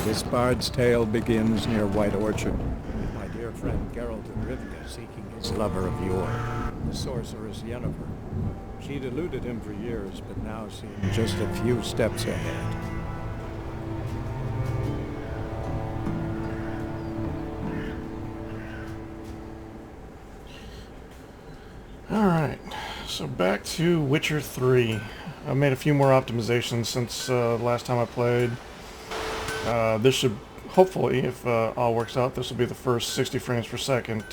This bard's tale begins near White Orchard, with my dear friend Geralt of Rivia seeking his lover of yore, the sorceress Yennefer. She'd eluded him for years, but now seemed just a few steps ahead. Alright, so back to Witcher 3. I've made a few more optimizations since last time I played. This should, hopefully, if all works out, this will be the first 60 frames per second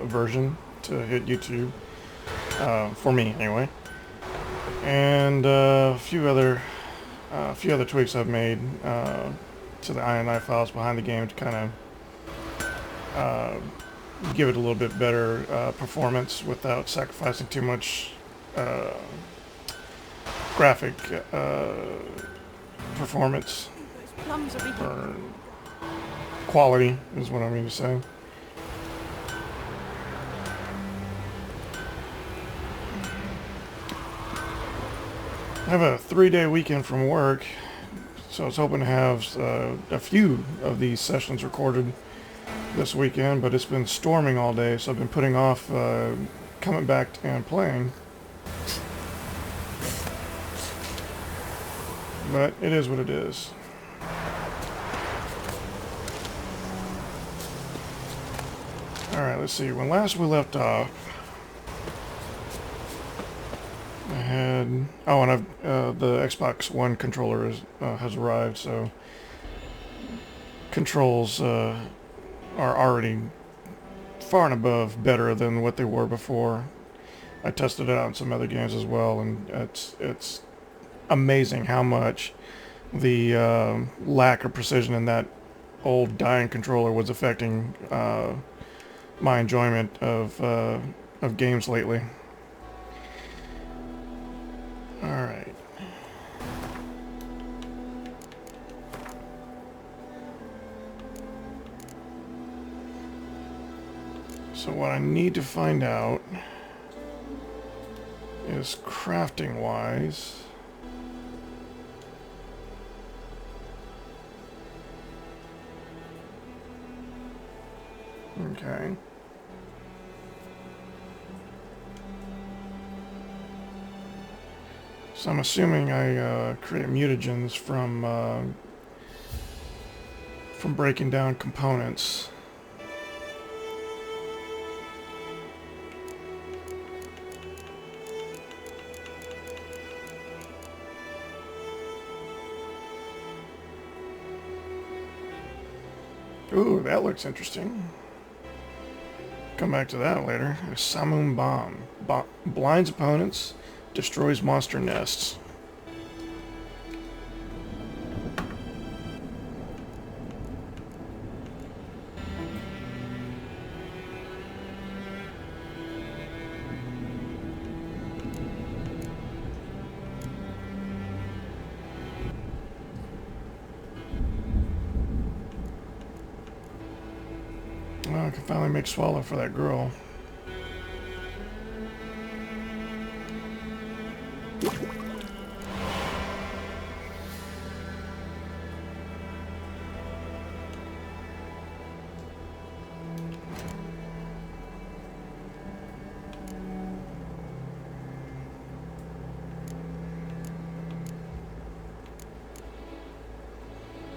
version to hit YouTube. For me, anyway. And a few other tweaks I've made to the INI files behind the game to kind of give it a little bit better performance without sacrificing too much graphic performance or quality is what I mean to say. I have a 3-day weekend from work, so I was hoping to have a few of these sessions recorded this weekend, but it's been storming all day, so I've been putting off coming back and playing. But it is what it is. Alright, let's see. When last we left off, I had... Oh, and the Xbox One controller has arrived, so controls are already far and above better than what they were before. I tested it out in some other games as well, and it's amazing how much the lack of precision in that old dying controller was affecting my enjoyment of games lately. Alright. So what I need to find out is crafting wise. Okay. So I'm assuming I create mutagens from breaking down components. Ooh, that looks interesting. Come back to that later. A Samum Bomb. Blinds opponents, destroys monster nests. Well, I can finally make Swallow for that girl.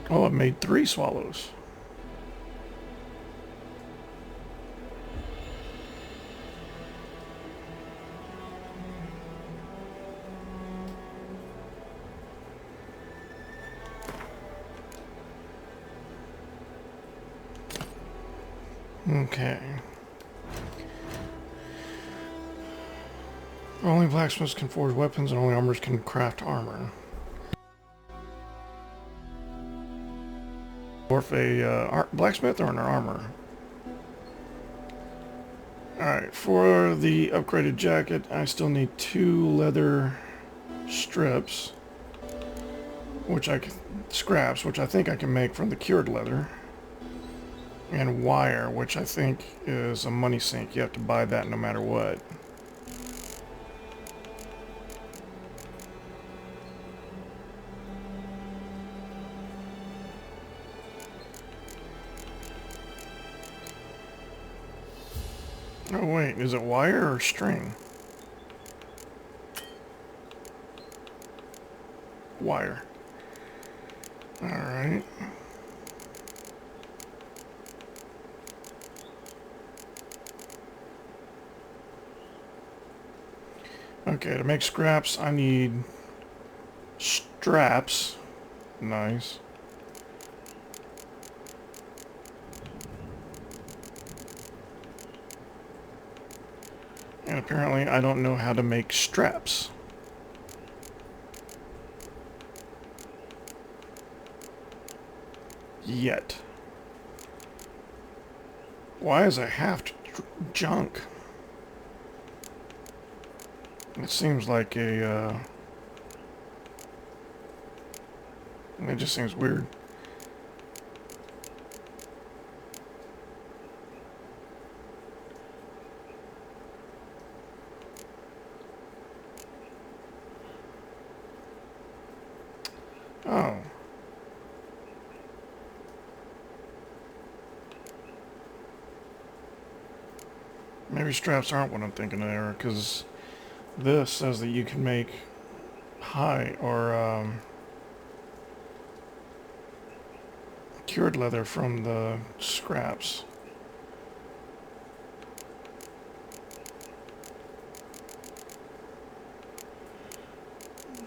Oh, it made 3 swallows. Okay. Only blacksmiths can forge weapons and only armors can craft armor. Or if a blacksmith or an armor. Alright, for the upgraded jacket, I still need 2 leather strips, which I can, scraps, which I think I can make from the cured leather. And wire, which I think is a money sink. You have to buy that no matter what. Oh wait, is it wire or string? Wire. Alright. Okay, to make scraps, I need straps. Nice. And apparently I don't know how to make straps. Yet. Why is a haft junk? It seems like a, it just seems weird. Oh. Maybe straps aren't what I'm thinking of there, because this says that you can make hide or cured leather from the scraps.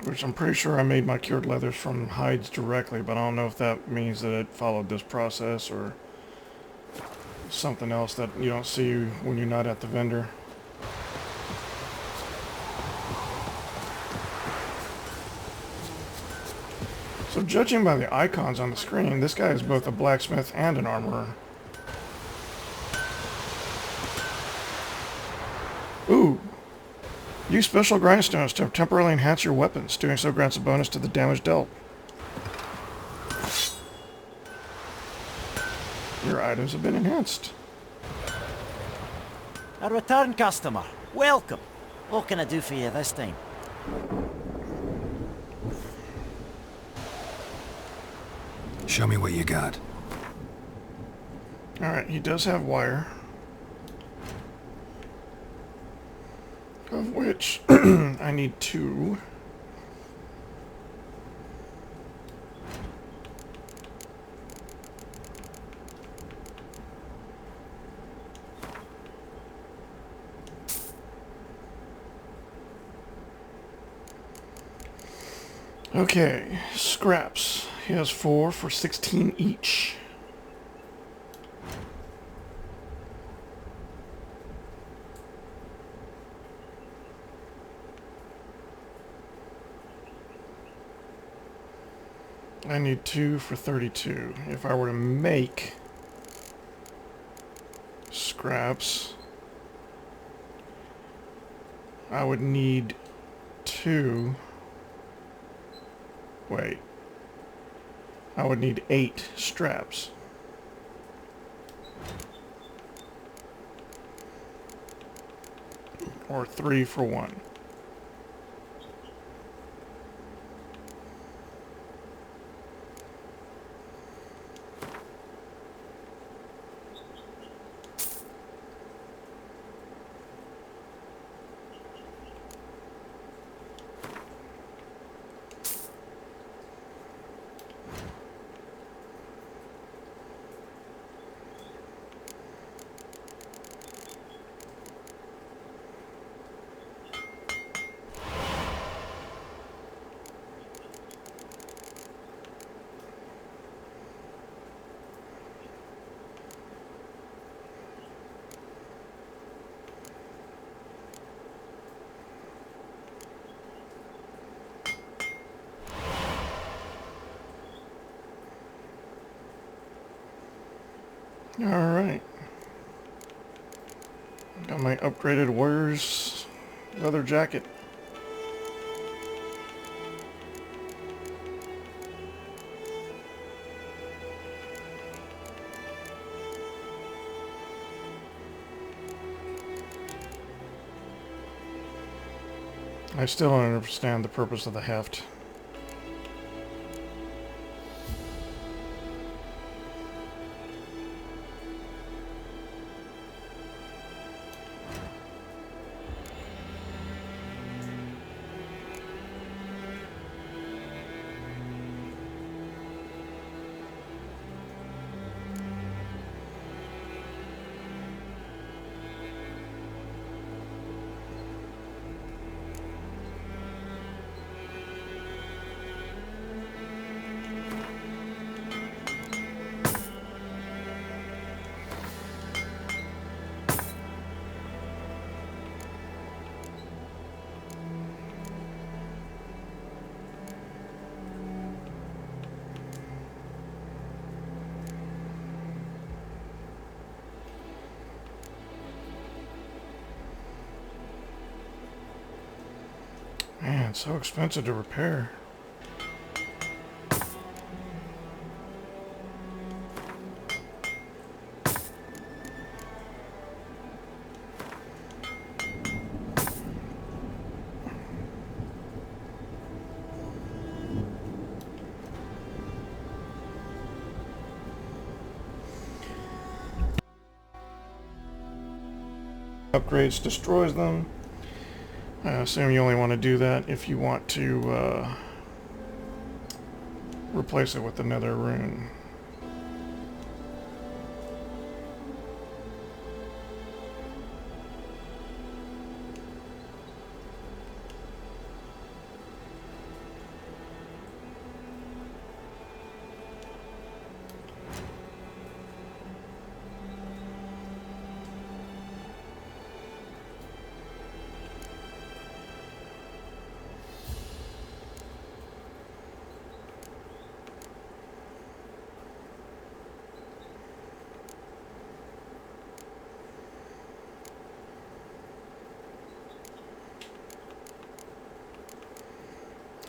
Which I'm pretty sure I made my cured leathers from hides directly, but I don't know if that means that it followed this process or something else that you don't see when you're not at the vendor. So judging by the icons on the screen, this guy is both a blacksmith and an armorer. Ooh! Use special grindstones to temporarily enhance your weapons. Doing so grants a bonus to the damage dealt. Your items have been enhanced. A return customer. Welcome. What can I do for you this time? Show me what you got. Alright, he does have wire. Of which I need 2. Okay, scraps. He has 4 for 16 each. I need 2 for 32. If I were to make scraps, I would need 2. Wait. I would need 8 straps. Or 3 for 1. Alright. Got my upgraded warrior's leather jacket. I still don't understand the purpose of the heft. So expensive to repair. Upgrades destroys them. I assume you only want to do that if you want to replace it with another rune.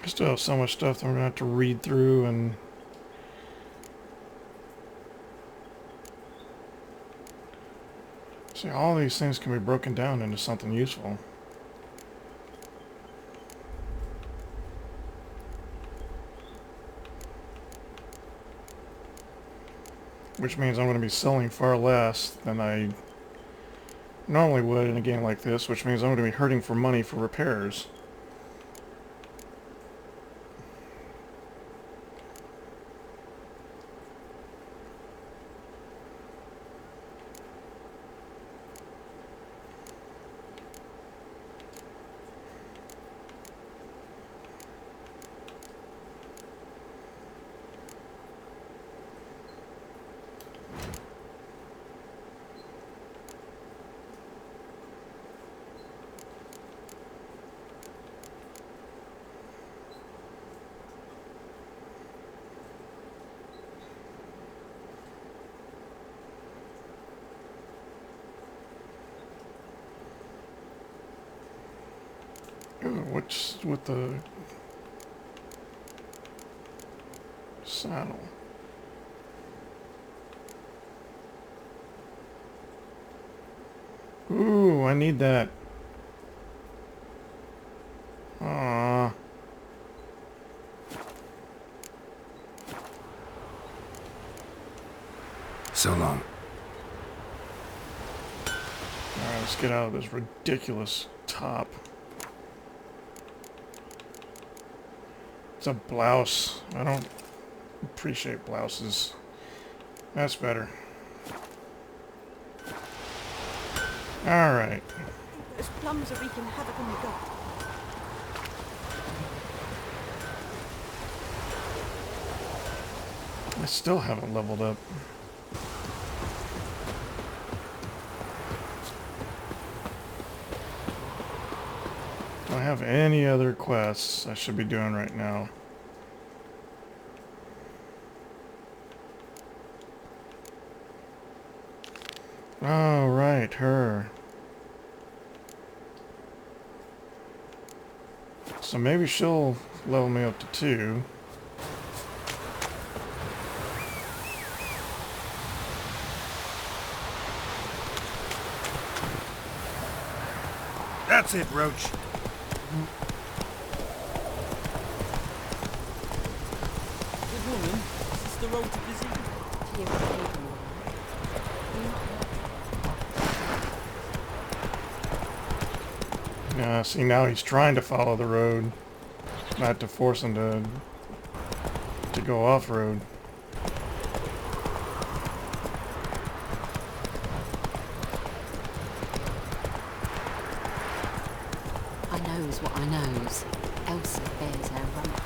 I still have so much stuff that I'm going to have to read through and see, all these things can be broken down into something useful. Which means I'm going to be selling far less than I normally would in a game like this, which means I'm going to be hurting for money for repairs. What's with the saddle? Ooh, I need that. Aww. So long. Alright, let's get out of this ridiculous top. It's a blouse. I don't appreciate blouses. That's better. Alright. Those plums are wreaking havoc on the gut. I still haven't leveled up. Do I have any other quests I should be doing right now? Oh, right, her. So maybe she'll level me up to 2. That's it, Roach. Good morning. Is this the road to Kazoo? Yeah, see, now he's trying to follow the road. Not to force him to go off-road. I knows what I knows. Elsa bears her rump.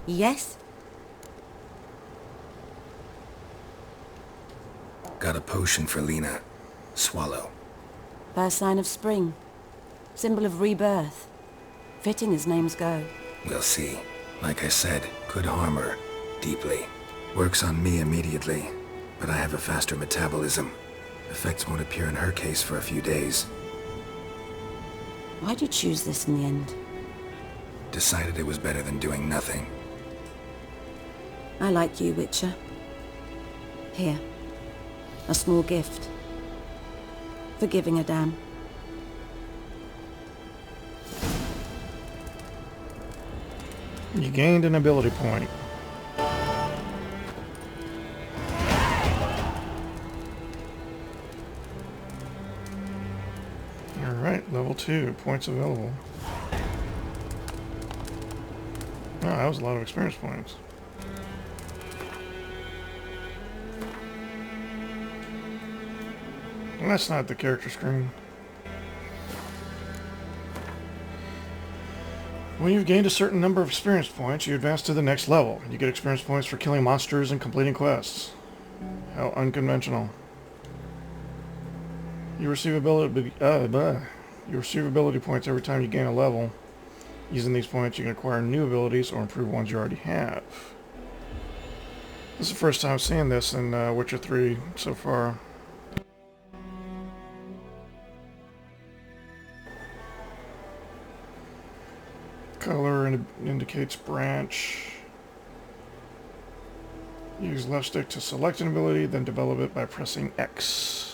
Yes? Got a potion for Lena. Swallow. First sign of spring. Symbol of rebirth. Fitting as names go. We'll see. Like I said, could harm her. Deeply. Works on me immediately, but I have a faster metabolism. Effects won't appear in her case for a few days. Why'd you choose this in the end? Decided it was better than doing nothing. I like you, Witcher. Here. A small gift. For giving a damn. You gained an ability point. Alright, level 2, points available. Oh, that was a lot of experience points. Well, that's not the character screen. When you've gained a certain number of experience points, you advance to the next level. You get experience points for killing monsters and completing quests. How unconventional. You receive ability points every time you gain a level. Using these points, you can acquire new abilities or improve ones you already have. This is the first time seeing this in Witcher 3 so far. Color indicates branch. Use left stick to select an ability, then develop it by pressing X.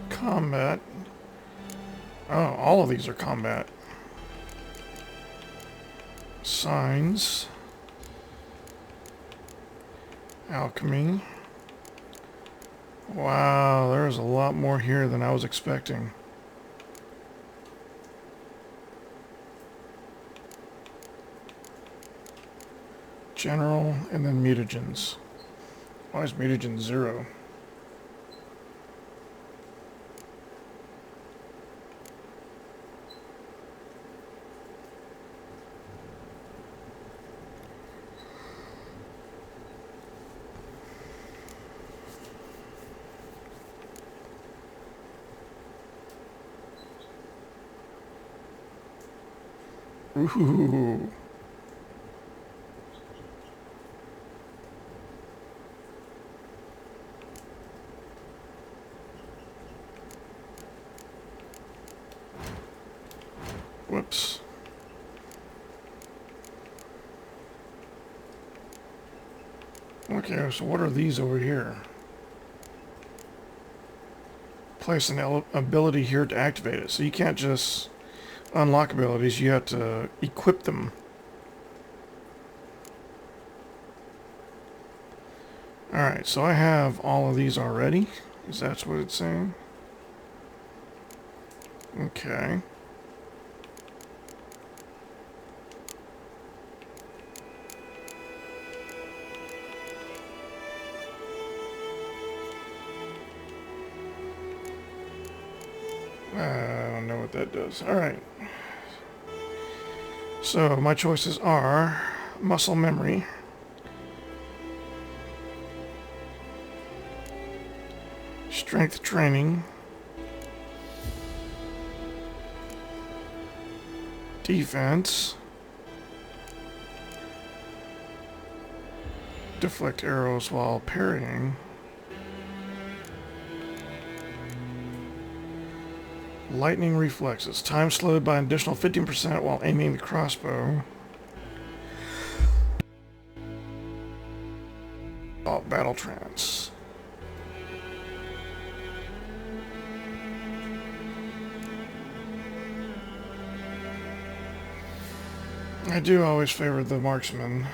Combat. Oh, all of these are combat. Signs. Alchemy. Wow, there's a lot more here than I was expecting. General, and then mutagens. Why is mutagen 0? Ooh. Whoops. Okay, so what are these over here? Place an ability here to activate it. So you can't just unlock abilities, you have to equip them. Alright, so I have all of these already. Is that what it's saying? Okay. I don't know what that does. Alright. So, my choices are muscle memory, strength training, defense, deflect arrows while parrying, lightning reflexes, time slowed by an additional 15% while aiming the crossbow. Battle trance. I do always favor the marksman.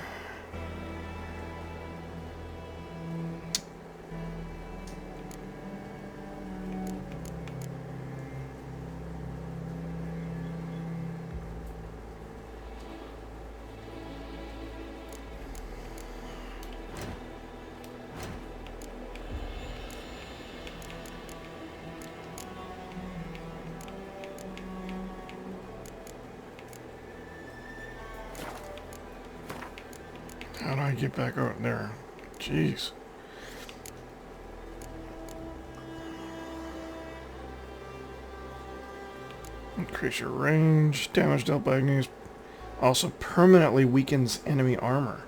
How do I get back over there? Jeez. Increase your range. Damage dealt by enemies also permanently weakens enemy armor.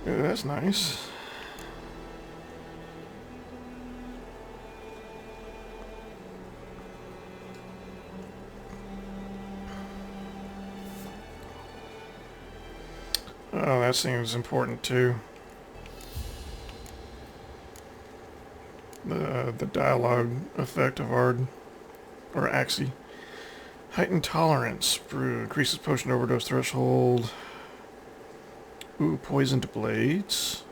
Yeah, that's nice. Oh, that seems important too. The dialogue effect of Ard or Axii. Heightened tolerance. Brew increases potion overdose threshold. Ooh, poisoned blades.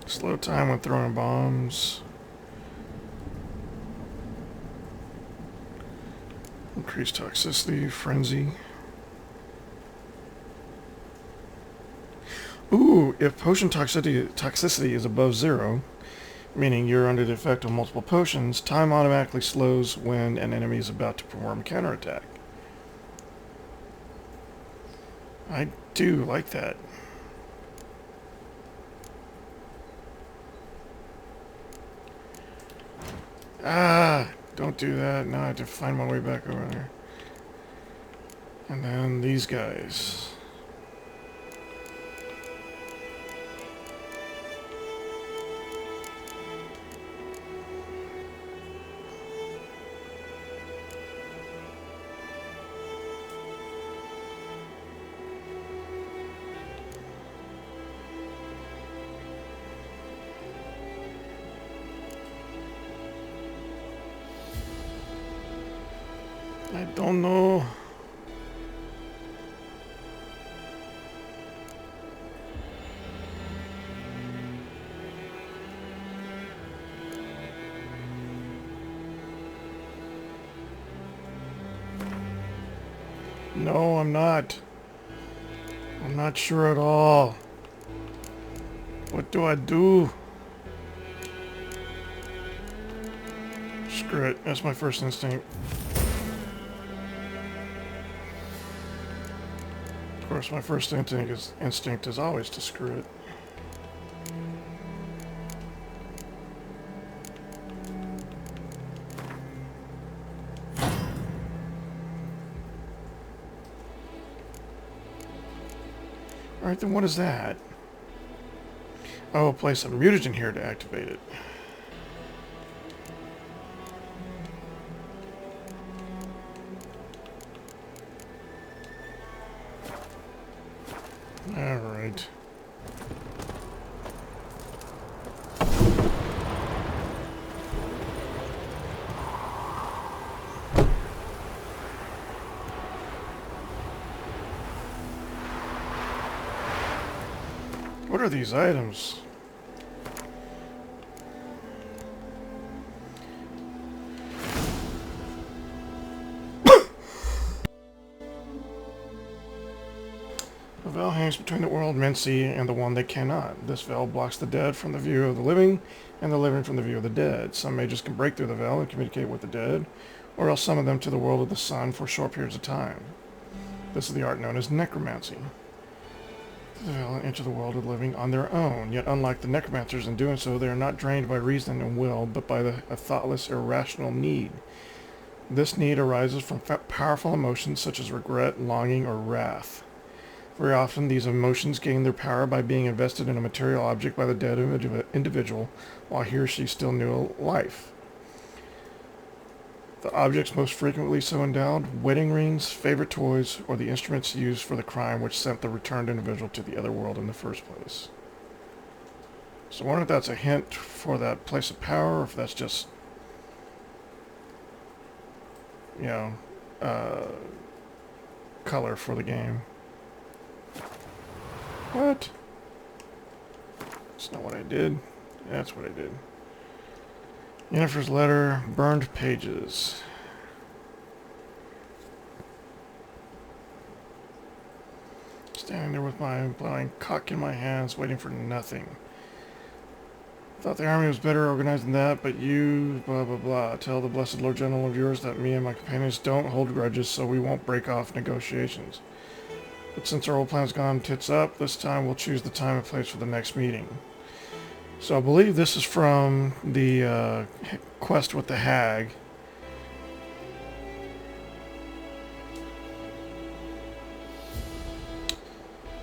Slow time when throwing bombs. Increased toxicity, frenzy. Ooh, if potion toxicity is above 0, meaning you're under the effect of multiple potions, time automatically slows when an enemy is about to perform a counterattack. I do like that. Ah, don't do that. Now I have to find my way back over there. And then these guys. I don't know. No, I'm not. I'm not sure at all. What do I do? Screw it. That's my first instinct. Of course, my first instinct is always to screw it. Alright, then what is that? Oh, place some mutagen here to activate it. Alright. What are these items? A veil hangs between the world men see and the one they cannot. This veil blocks the dead from the view of the living, and the living from the view of the dead. Some mages can break through the veil and communicate with the dead, or else summon them to the world of the sun for short periods of time. This is the art known as necromancy. The veil enter the world of the living on their own, yet unlike the necromancers in doing so, they are not drained by reason and will, but by a thoughtless, irrational need. This need arises from powerful emotions such as regret, longing, or wrath. Very often, these emotions gain their power by being invested in a material object by the dead individual while he or she still knew life. The objects most frequently so endowed: wedding rings, favorite toys, or the instruments used for the crime which sent the returned individual to the other world in the first place. So I wonder if that's a hint for that place of power, or if that's just, you know, color for the game. What? That's not what I did. That's what I did. Yennefer's letter, burned pages. Standing there with my blowing cock in my hands, waiting for nothing. Thought the army was better organized than that, but you, blah blah blah. Tell the blessed Lord General of yours that me and my companions don't hold grudges, so we won't break off negotiations. But since our old plan's gone tits up, this time we'll choose the time and place for the next meeting. So I believe this is from the quest with the hag.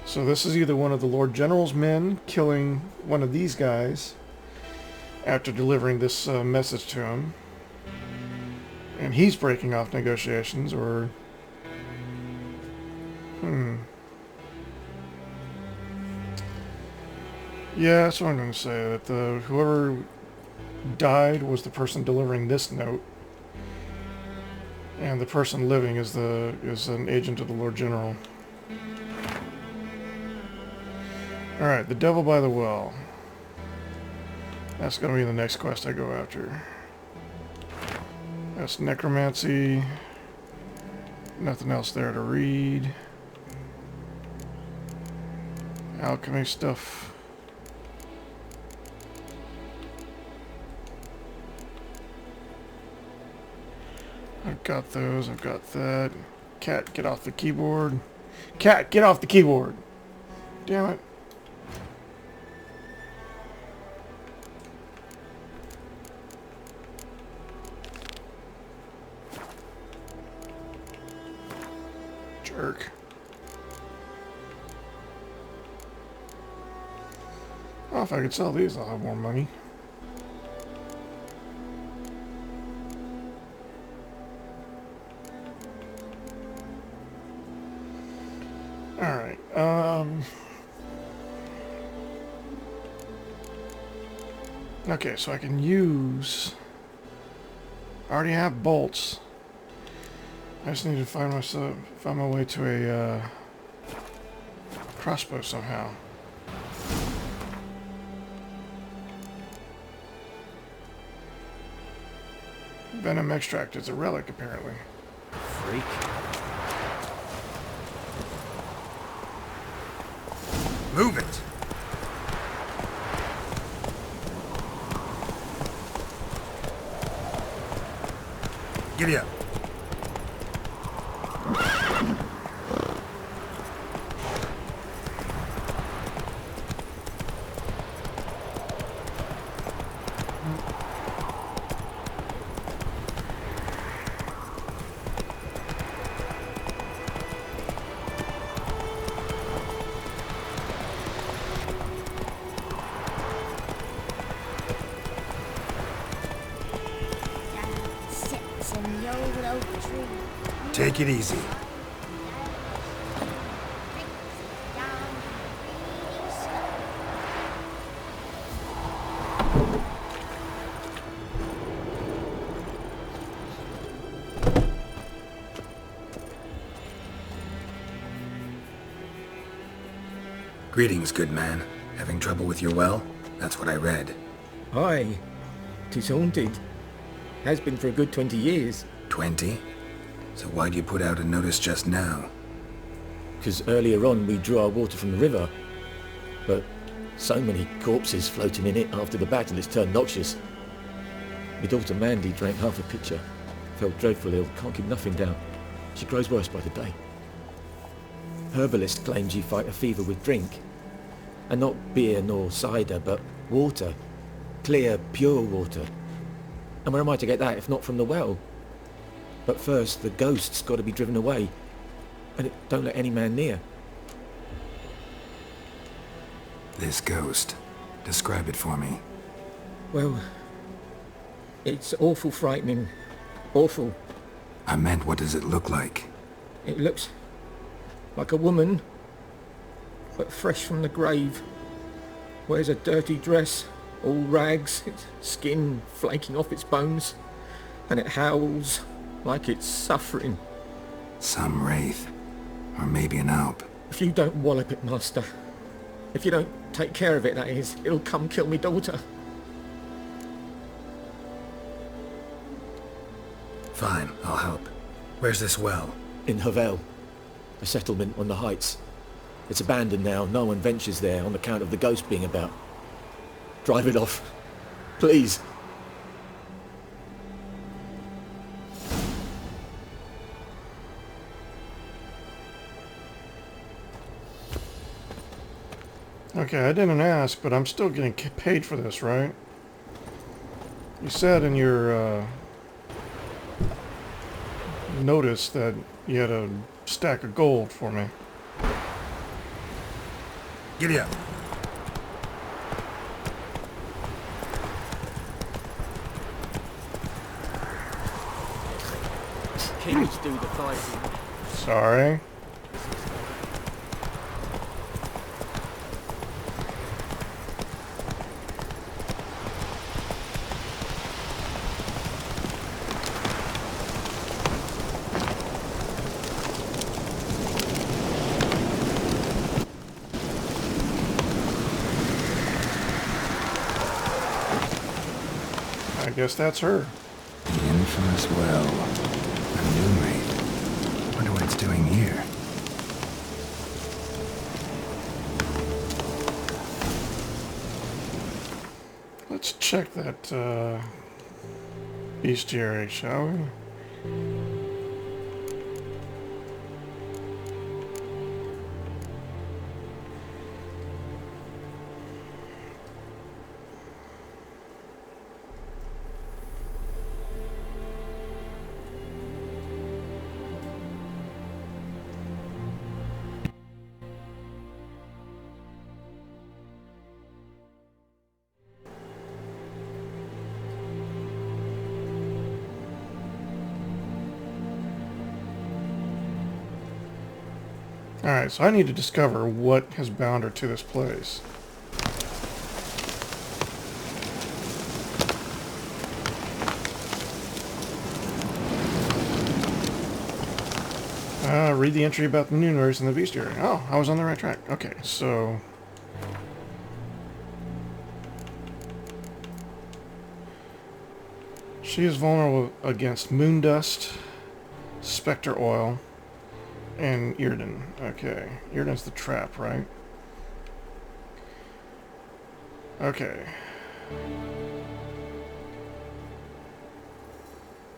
So this is either one of the Lord General's men killing one of these guys after delivering this message to him, and he's breaking off negotiations, or yeah, that's what I'm going to say. That whoever died was the person delivering this note, and the person living is an agent of the Lord General. All right, the Devil by the Well. That's going to be the next quest I go after. That's necromancy. Nothing else there to read. Alchemy stuff. I've got those. I've got that. Cat, get off the keyboard. Cat, get off the keyboard. Damn it. Jerk. Oh, if I could sell these, I'll have more money. Alright, okay, so I can use... I already have bolts. I just need to find my way to a crossbow somehow. Venom extract is a relic, apparently. Freak. Move it! Giddy up. Sits in the old oak tree. Take it easy. Greetings, good man. Having trouble with your well? That's what I read. Aye, 'tis haunted. Has been for a good 20 years. 20? So why'd you put out a notice just now? 'Cause earlier on we drew our water from the river. But so many corpses floating in it after the battle it's turned noxious. My daughter Mandy drank half a pitcher. Felt dreadful ill, can't keep nothing down. She grows worse by the day. Herbalist claims you fight a fever with drink. And not beer nor cider, but water. Clear, pure water. And where am I to get that if not from the well? But first, the ghost's got to be driven away. And it don't let any man near. This ghost. Describe it for me. Well, it's awful frightening. Awful. I meant, what does it look like? It looks like a woman, but fresh from the grave. Wears a dirty dress, all rags, its skin flaking off its bones, and it howls like it's suffering. Some wraith. Or maybe an alp. If you don't wallop it, master, if you don't take care of it, that is, it'll come kill me daughter. Fine, I'll help. Where's this well? In Havel, a settlement on the heights. It's abandoned now. No one ventures there on account of the ghost being about. Drive it off. Please. Okay, I didn't ask, but I'm still getting paid for this, right? You said in your notice that you had a stack of gold for me. Giddy up. Kings do the fighting. Sorry. I guess that's her. The infamous well. A new wraith. Wonder what it's doing here. Let's check that bestiary, shall we? Alright, so I need to discover what has bound her to this place. Read the entry about the Noon Wraiths and the bestiary. Oh, I was on the right track. Okay, so... she is vulnerable against moon dust, specter oil, and Yrden. Okay. Yrden's the trap, right? Okay.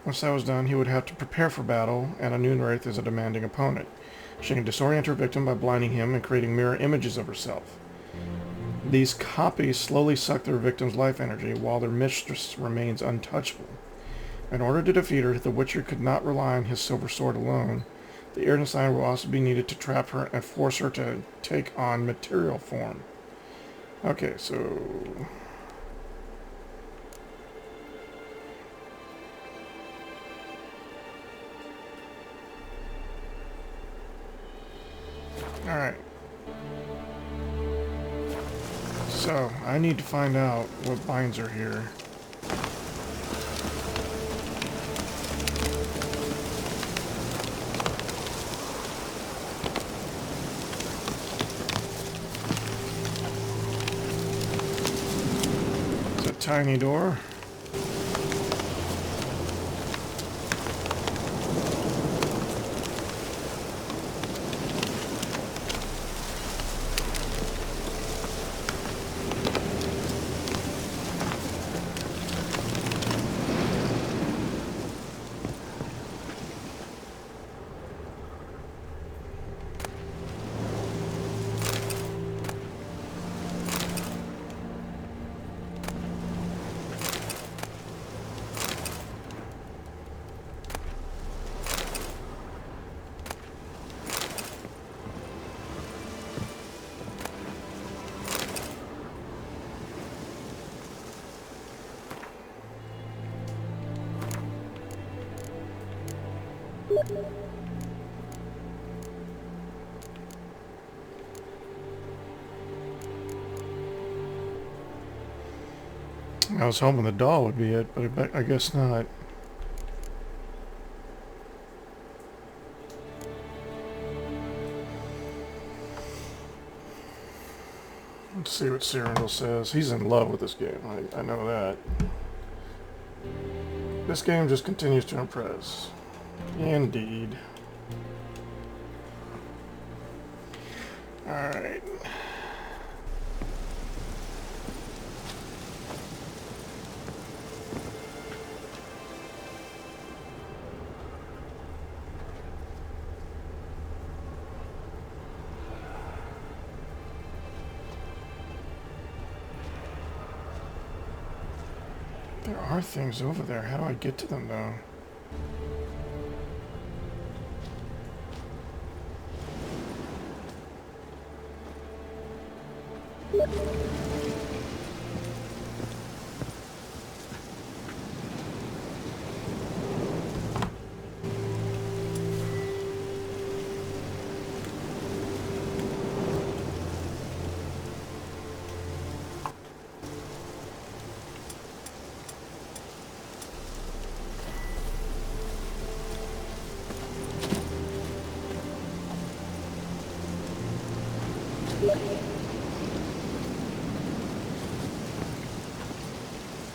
Once that was done, he would have to prepare for battle, and a Noon Wraith is a demanding opponent. She can disorient her victim by blinding him and creating mirror images of herself. These copies slowly suck their victim's life energy, while their mistress remains untouchable. In order to defeat her, the Witcher could not rely on his silver sword alone. The Yrden sign will also be needed to trap her and force her to take on material form. Okay, so... Alright. So, I need to find out what binds her here. It's a tiny door. I was hoping the doll would be it, but I guess not. Let's see what Cyrano says. He's in love with this game. I know that. This game just continues to impress. Indeed. Alright. There are things over there. How do I get to them, though?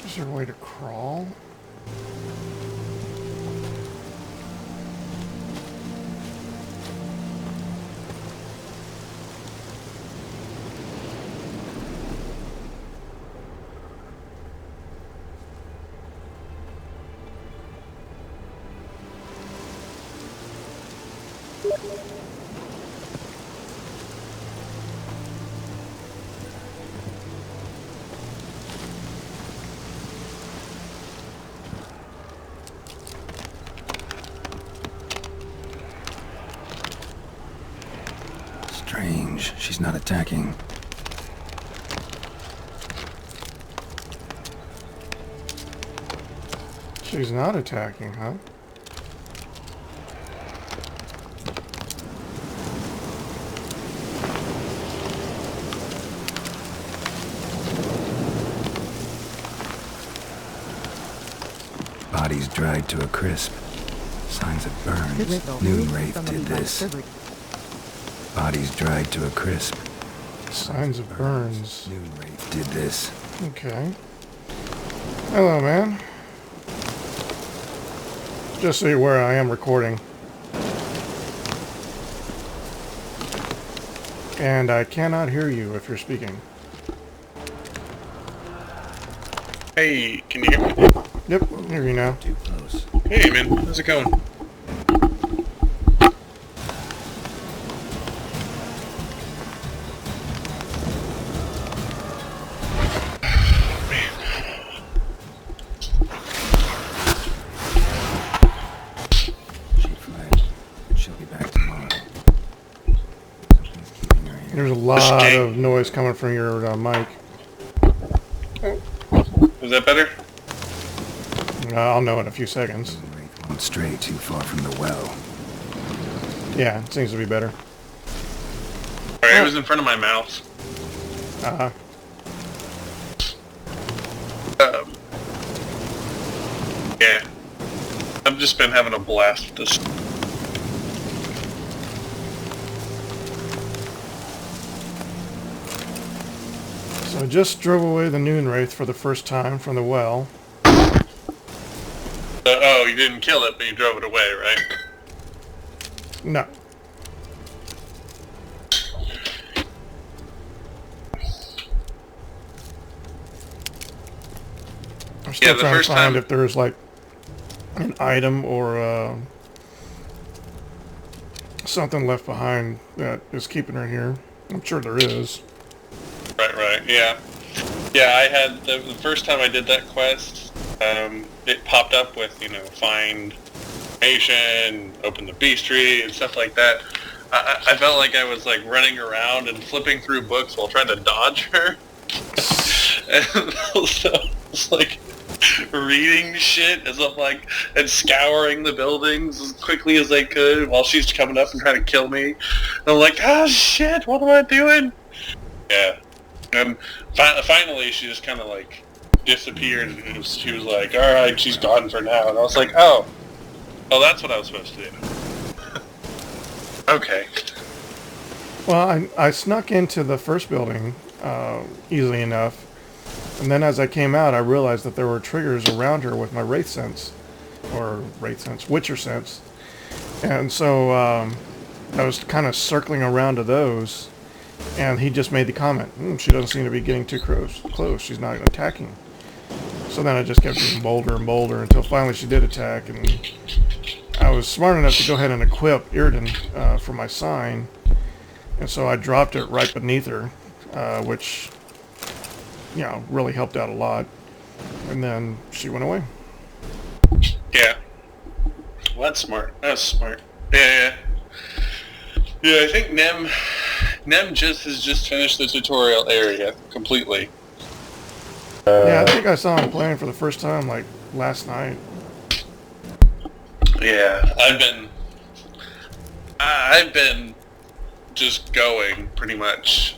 Is there a way to crawl? Strange. She's not attacking. She's not attacking, huh? Bodies dried to a crisp. Signs of burns. Noon Wraith did this. Bodies dried to a crisp. Signs of burns. Noon Wraith did this. Okay. Hello, man. Just so you're aware, I am recording. And I cannot hear you if you're speaking. Hey, can you hear me? Yep, I can hear you now. Too close. Hey, man, how's it going? She fled, but she'll be back tomorrow. Something's keeping her here. There's a lot of noise coming from your mic. Is that better? I'll know in a few seconds. Noon Wraith won't stray too far from the well. Yeah, it seems to be better. Alright, it was in front of my mouth. Uh-huh. Yeah. I've just been having a blast with this. So I just drove away the Noon Wraith for the first time from the well. Oh, you didn't kill it, but you drove it away, right? No. I'm still Yeah, the trying to first find time- if there's like an item or something left behind that is keeping her here. I'm sure there is. Right, yeah. Yeah, I had, the first time I did that quest, it popped up with, find information, open the bestiary, and stuff like that. I felt like I was, like, running around and flipping through books while trying to dodge her. And also, it's like, reading shit as I'm like, and scouring the buildings as quickly as I could while she's coming up and trying to kill me. And I'm like, ah, shit, what am I doing? Yeah. And finally, she just kind of like disappeared, and she was like, "All right, she's gone for now." And I was like, "Oh, that's what I was supposed to do." Okay. Well, I snuck into the first building easily enough, and then as I came out, I realized that there were triggers around her with my Wraith Sense, or Wraith Sense, Witcher Sense, and so I was kind of circling around to those. And he just made the comment, she doesn't seem to be getting too close. She's not attacking. So then I just kept getting bolder and bolder until finally she did attack. And I was smart enough to go ahead and equip Iriden for my sign. And so I dropped it right beneath her, which, you know, really helped out a lot. And then she went away. Yeah. Well, that's smart. That's smart. Yeah. Yeah, I think Nem has just finished the tutorial area completely. Yeah, I think I saw him playing for the first time like last night. Yeah, I've been just going pretty much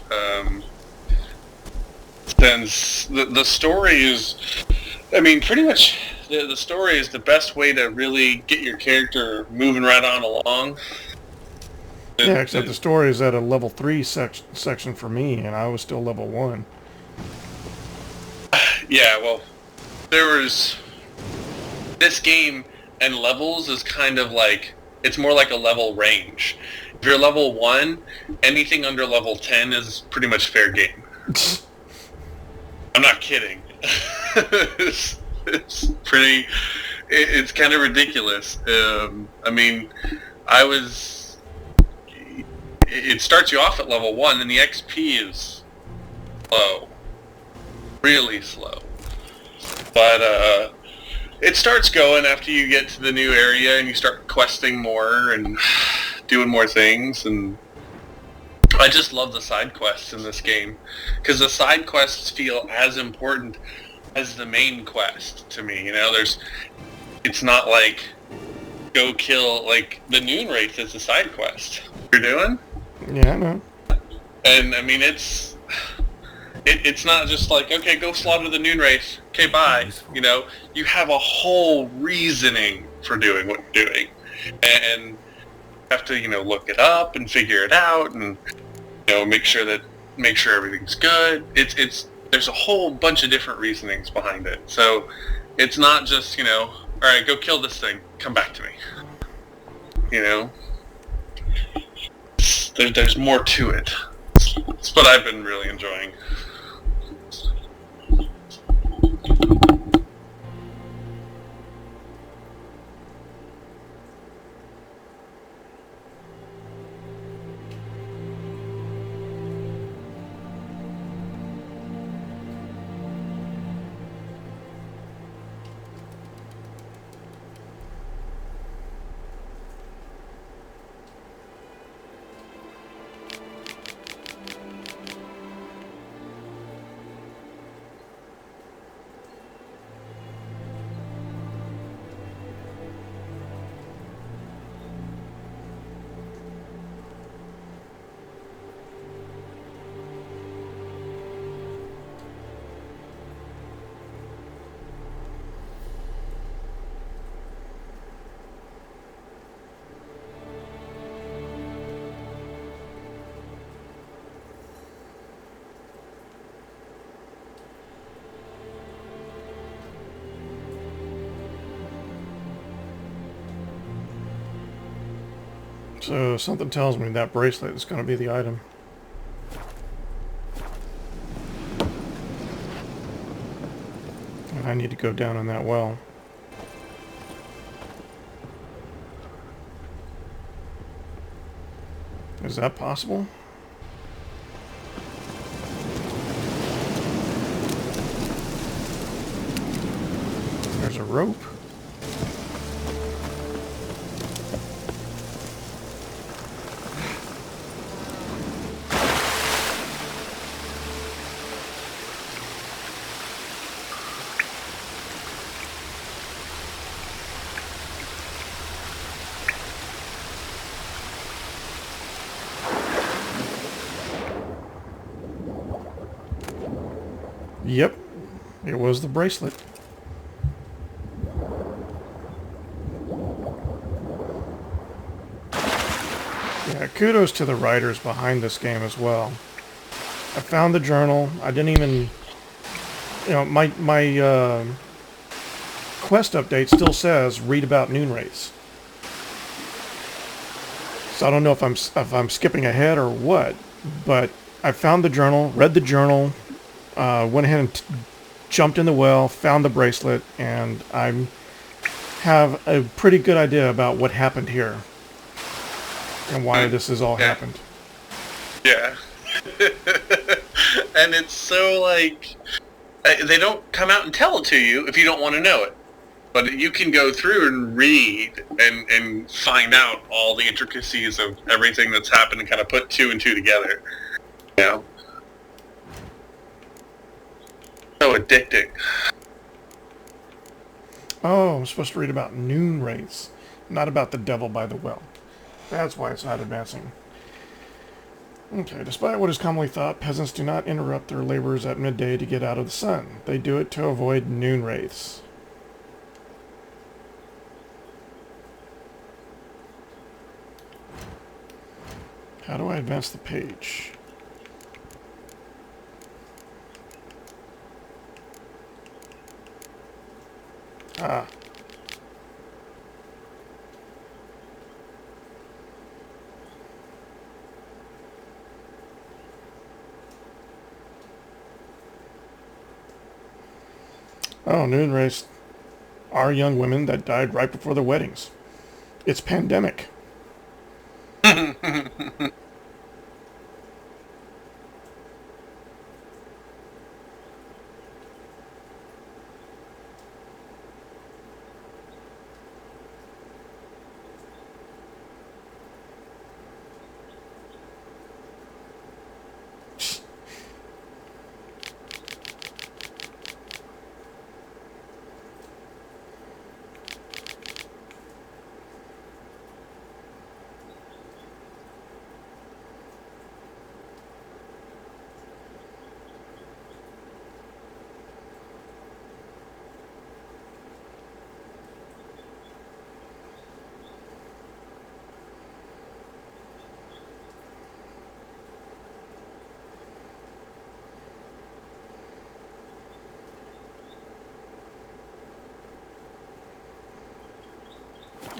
since the story is. I mean, pretty much the story is the best way to really get your character moving right on along. Yeah, except the story is at a level 3 section for me, and I was still level 1. Yeah, well, this game and levels is kind of like, it's more like a level range. If you're level 1, anything under level 10 is pretty much fair game. I'm not kidding. It's kind of ridiculous. I mean, it starts you off at level 1, and the XP is slow. Really slow. But it starts going after you get to the new area and you start questing more and doing more things. And I just love the side quests in this game, because the side quests feel as important as the main quest to me. You know, it's not like go kill, like the Noon Wraith is a side quest you're doing. Yeah, I know. And I mean, it's not just like, okay, go slaughter the Noon Wraith, okay, bye. You know, you have a whole reasoning for doing what you're doing, and you have to, you know, look it up and figure it out, and, you know, make sure everything's good. There's a whole bunch of different reasonings behind it. So it's not just, you know, all right, go kill this thing, come back to me. You know, there's more to it. It's what I've been really enjoying. So something tells me that bracelet is going to be the item. And I need to go down in that well. Is that possible? There's a rope. Yep, it was the bracelet. Yeah, kudos to the writers behind this game as well. I found the journal. I didn't even, you know, my quest update still says read about Noon Wraiths. So I don't know if I'm skipping ahead or what, but I found the journal, read the journal, went ahead and jumped in the well, found the bracelet, and I have a pretty good idea about what happened here and why this has all happened. Yeah. And it's so like, they don't come out and tell it to you if you don't want to know it. But you can go through and read and find out all the intricacies of everything that's happened and kind of put two and two together. You know? So addicting. Oh, I'm supposed to read about noon wraiths, not about the devil by the well. That's why it's not advancing. Okay, despite what is commonly thought, peasants do not interrupt their labors at midday to get out of the sun. They do it to avoid noon wraiths. How do I advance the page? Ah. Oh, noon wraiths are young women that died right before their weddings. It's pandemic.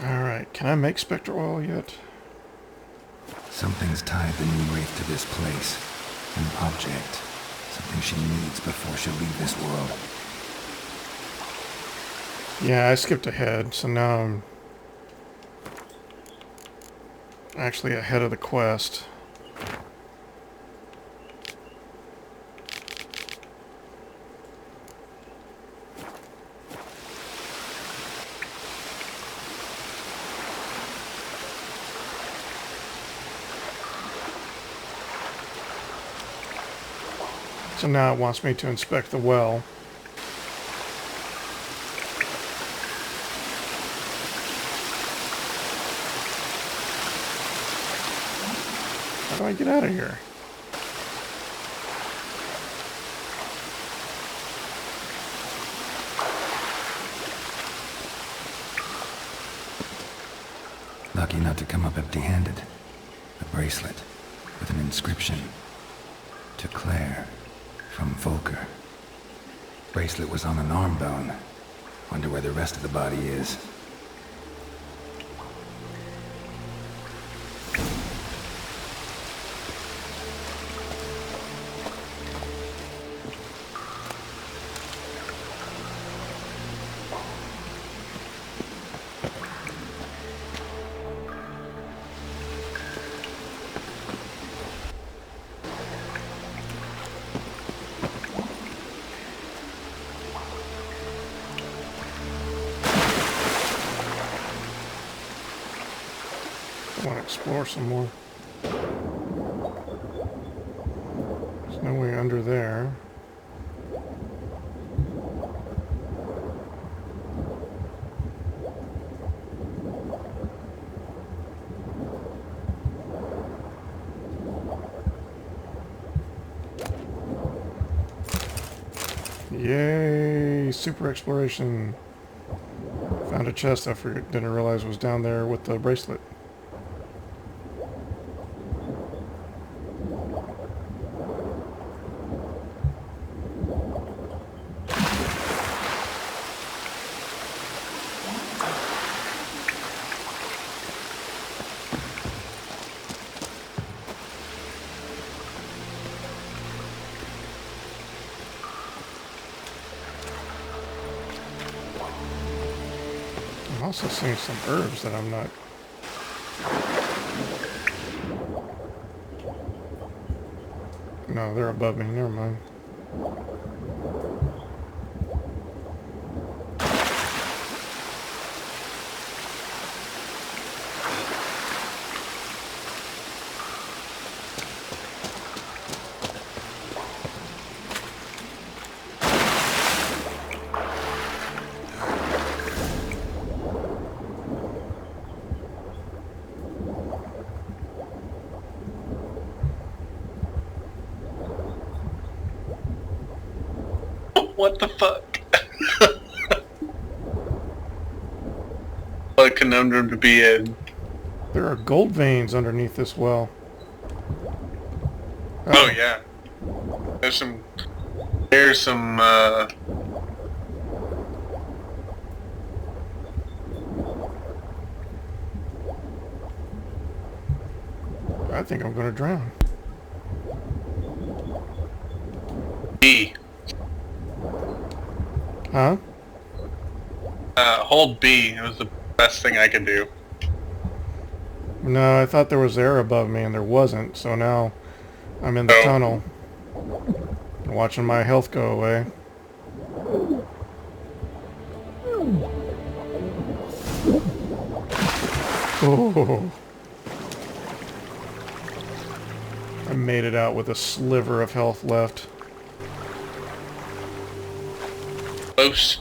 Alright, can I make Spectre Oil yet? Something's tied the new wraith to this place. An object. Something she needs before she'll leave this world. Yeah, I skipped ahead, so now I'm actually ahead of the quest. So now it wants me to inspect the well. How do I get out of here? Lucky not to come up empty-handed. A bracelet with an inscription. To Claire. From Volker. Bracelet was on an arm bone. Wonder where the rest of the body is. I want to explore some more. There's no way under there. Yay! Super exploration. Found a chest I didn't realize was down there with the bracelet. I'm also seeing some herbs that I'm not... No, they're above me. Never mind. What the fuck? What a conundrum to be in. There are gold veins underneath this well. Oh yeah. There's some I think I'm gonna drown. B. Huh? Hold B. It was the best thing I could do. No, I thought there was air above me and there wasn't, so now I'm in the Oh. tunnel. Watching my health go away. Oh. I made it out with a sliver of health left. Close.